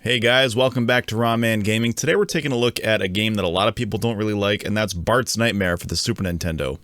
Hey guys, welcome back to RonMan Gaming. Today we're taking a look at a game that a lot of people don't really like, and that's Bart's Nightmare for the Super Nintendo.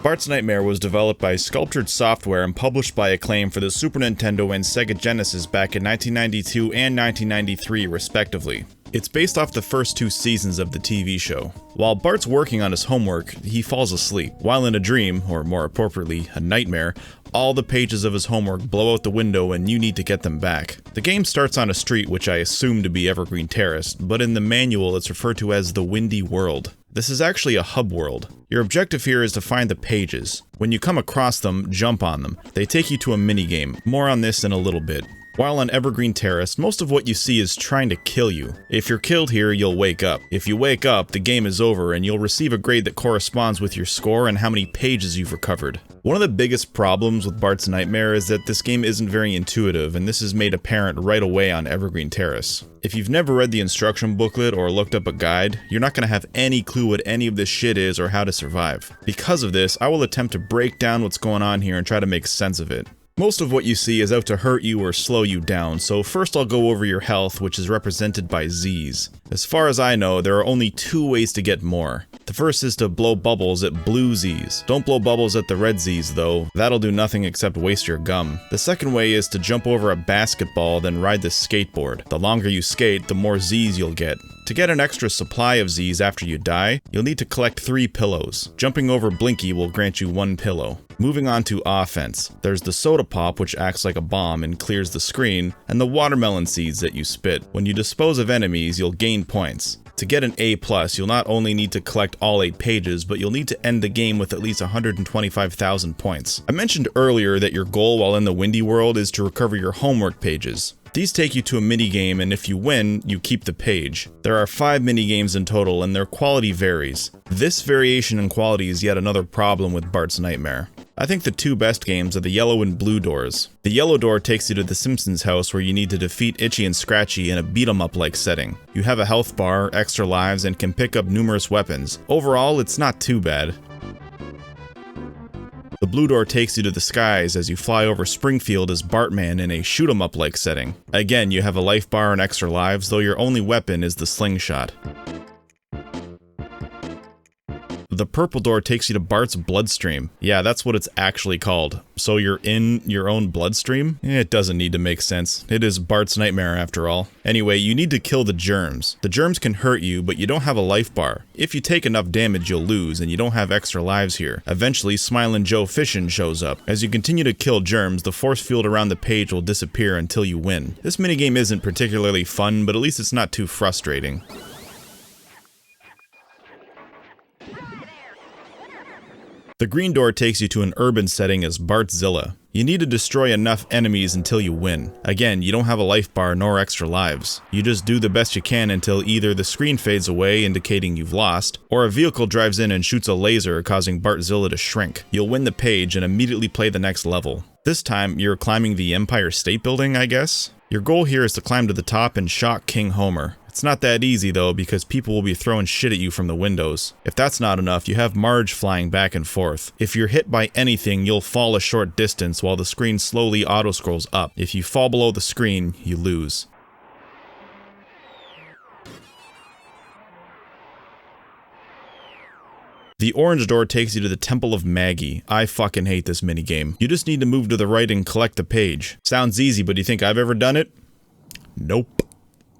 Bart's Nightmare was developed by Sculptured Software and published by Acclaim for the Super Nintendo and Sega Genesis back in 1992 and 1993 respectively. It's based off the first two seasons of the TV show. While Bart's working on his homework, he falls asleep. While in a dream, or more appropriately, a nightmare, all the pages of his homework blow out the window and you need to get them back. The game starts on a street which I assume to be Evergreen Terrace, but in the manual it's referred to as the Windy World. This is actually a hub world. Your objective here is to find the pages. When you come across them, jump on them. They take you to a minigame. More on this in a little bit. While on Evergreen Terrace, most of what you see is trying to kill you. If you're killed here, you'll wake up. If you wake up, the game is over and you'll receive a grade that corresponds with your score and how many pages you've recovered. One of the biggest problems with Bart's Nightmare is that this game isn't very intuitive, and this is made apparent right away on Evergreen Terrace. If you've never read the instruction booklet or looked up a guide, you're not going to have any clue what any of this shit is or how to survive. Because of this, I will attempt to break down what's going on here and try to make sense of it. Most of what you see is out to hurt you or slow you down, so first I'll go over your health, which is represented by Z's. As far as I know, there are only two ways to get more. The first is to blow bubbles at blue Z's. Don't blow bubbles at the red Z's though, that'll do nothing except waste your gum. The second way is to jump over a basketball, then ride the skateboard. The longer you skate, the more Z's you'll get. To get an extra supply of Z's after you die, you'll need to collect 3 pillows. Jumping over Blinky will grant you 1 pillow. Moving on to offense, there's the soda pop which acts like a bomb and clears the screen, and the watermelon seeds that you spit. When you dispose of enemies, you'll gain points. To get an A+, you'll not only need to collect all 8 pages, but you'll need to end the game with at least 125,000 points. I mentioned earlier that your goal while in the Windy World is to recover your homework pages. These take you to a minigame, and if you win, you keep the page. There are 5 minigames in total, and their quality varies. This variation in quality is yet another problem with Bart's Nightmare. I think the two best games are the yellow and blue doors. The yellow door takes you to the Simpsons house where you need to defeat Itchy and Scratchy in a beat-em-up-like setting. You have a health bar, extra lives, and can pick up numerous weapons. Overall, it's not too bad. The blue door takes you to the skies as you fly over Springfield as Bartman in a shoot-em-up-like setting. Again, you have a life bar and extra lives, though your only weapon is the slingshot. The purple door takes you to Bart's bloodstream. Yeah, that's what it's actually called. So you're in your own bloodstream? It doesn't need to make sense. It is Bart's Nightmare after all. Anyway, you need to kill the germs. The germs can hurt you, but you don't have a life bar. If you take enough damage, you'll lose, and you don't have extra lives here. Eventually, Smilin' Joe Fishin' shows up. As you continue to kill germs, the force field around the page will disappear until you win. This minigame isn't particularly fun, but at least it's not too frustrating. The green door takes you to an urban setting as Bartzilla. You need to destroy enough enemies until you win. Again, you don't have a life bar nor extra lives. You just do the best you can until either the screen fades away, indicating you've lost, or a vehicle drives in and shoots a laser, causing Bartzilla to shrink. You'll win the page and immediately play the next level. This time, you're climbing the Empire State Building, I guess? Your goal here is to climb to the top and shock King Homer. It's not that easy though, because people will be throwing shit at you from the windows. If that's not enough, you have Marge flying back and forth. If you're hit by anything, you'll fall a short distance while the screen slowly auto-scrolls up. If you fall below the screen, you lose. The orange door takes you to the Temple of Maggie. I fucking hate this minigame. You just need to move to the right and collect the page. Sounds easy, but do you think I've ever done it? Nope.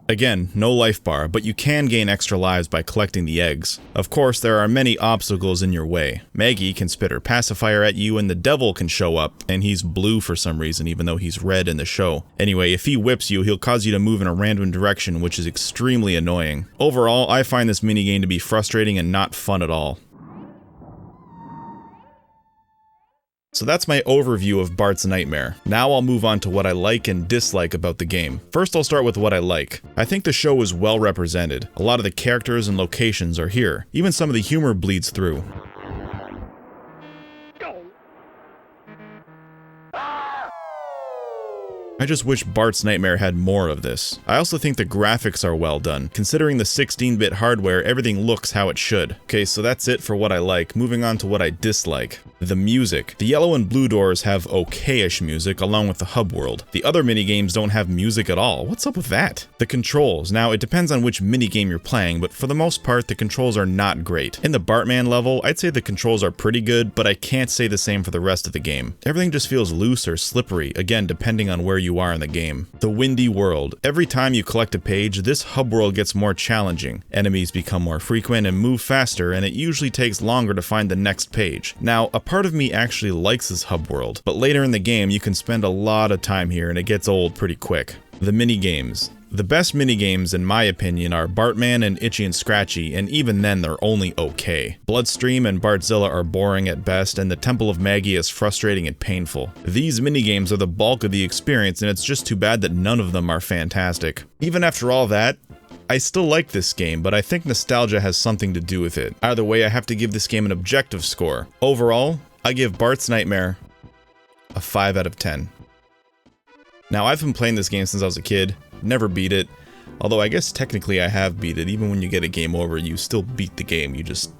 Again, no life bar, but you can gain extra lives by collecting the eggs. Of course, there are many obstacles in your way. Maggie can spit her pacifier at you, and the devil can show up, and he's blue for some reason, even though he's red in the show. Anyway, if he whips you, he'll cause you to move in a random direction, which is extremely annoying. Overall, I find this minigame to be frustrating and not fun at all. So that's my overview of Bart's Nightmare. Now I'll move on to what I like and dislike about the game. First I'll start with what I like. I think the show is well represented. A lot of the characters and locations are here. Even some of the humor bleeds through. I just wish Bart's Nightmare had more of this. I also think the graphics are well done. Considering the 16-bit hardware, everything looks how it should. Okay, so that's it for what I like. Moving on to what I dislike. The music. The yellow and blue doors have okay-ish music along with the hub world. The other minigames don't have music at all. What's up with that? The controls. Now, it depends on which minigame you're playing, but for the most part, the controls are not great. In the Bartman level, I'd say the controls are pretty good, but I can't say the same for the rest of the game. Everything just feels loose or slippery, again, depending on where you are in the game. The windy world. Every time you collect a page, this hub world gets more challenging. Enemies become more frequent and move faster, and it usually takes longer to find the next page. Now, a part of me actually likes this hub world, but later in the game you can spend a lot of time here and it gets old pretty quick. The minigames. The best minigames, in my opinion, are Bartman and Itchy and Scratchy, and even then they're only okay. Bloodstream and Bartzilla are boring at best, and the Temple of Maggie is frustrating and painful. These minigames are the bulk of the experience, and it's just too bad that none of them are fantastic. Even after all that, I still like this game, but I think nostalgia has something to do with it. Either way, I have to give this game an objective score. Overall, I give Bart's Nightmare a 5 out of 10. Now, I've been playing this game since I was a kid, never beat it, although I guess technically I have beat it. Even when you get a game over, you still beat the game, you just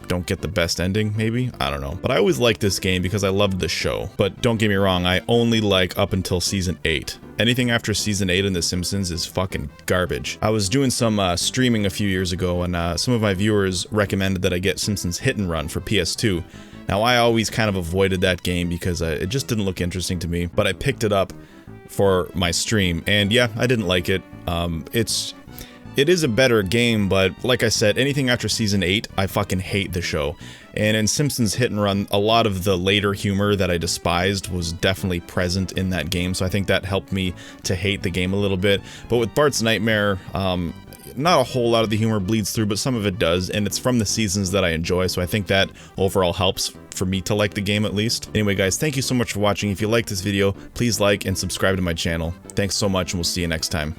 don't get the best ending, maybe? I don't know. But I always liked this game because I loved the show. But don't get me wrong, I only like up until Season 8. Anything after Season 8 in The Simpsons is fucking garbage. I was doing some streaming a few years ago, and some of my viewers recommended that I get Simpsons Hit and Run for PS2. Now, I always kind of avoided that game because it just didn't look interesting to me, but I picked it up for my stream, and yeah, I didn't like it. It is a better game, but like I said, anything after Season 8, I fucking hate the show. And in Simpsons Hit and Run, a lot of the later humor that I despised was definitely present in that game, so I think that helped me to hate the game a little bit. But with Bart's Nightmare, not a whole lot of the humor bleeds through, but some of it does, and it's from the seasons that I enjoy, so I think that overall helps for me to like the game at least. Anyway guys, thank you so much for watching. If you like this video, please like and subscribe to my channel. Thanks so much, and we'll see you next time.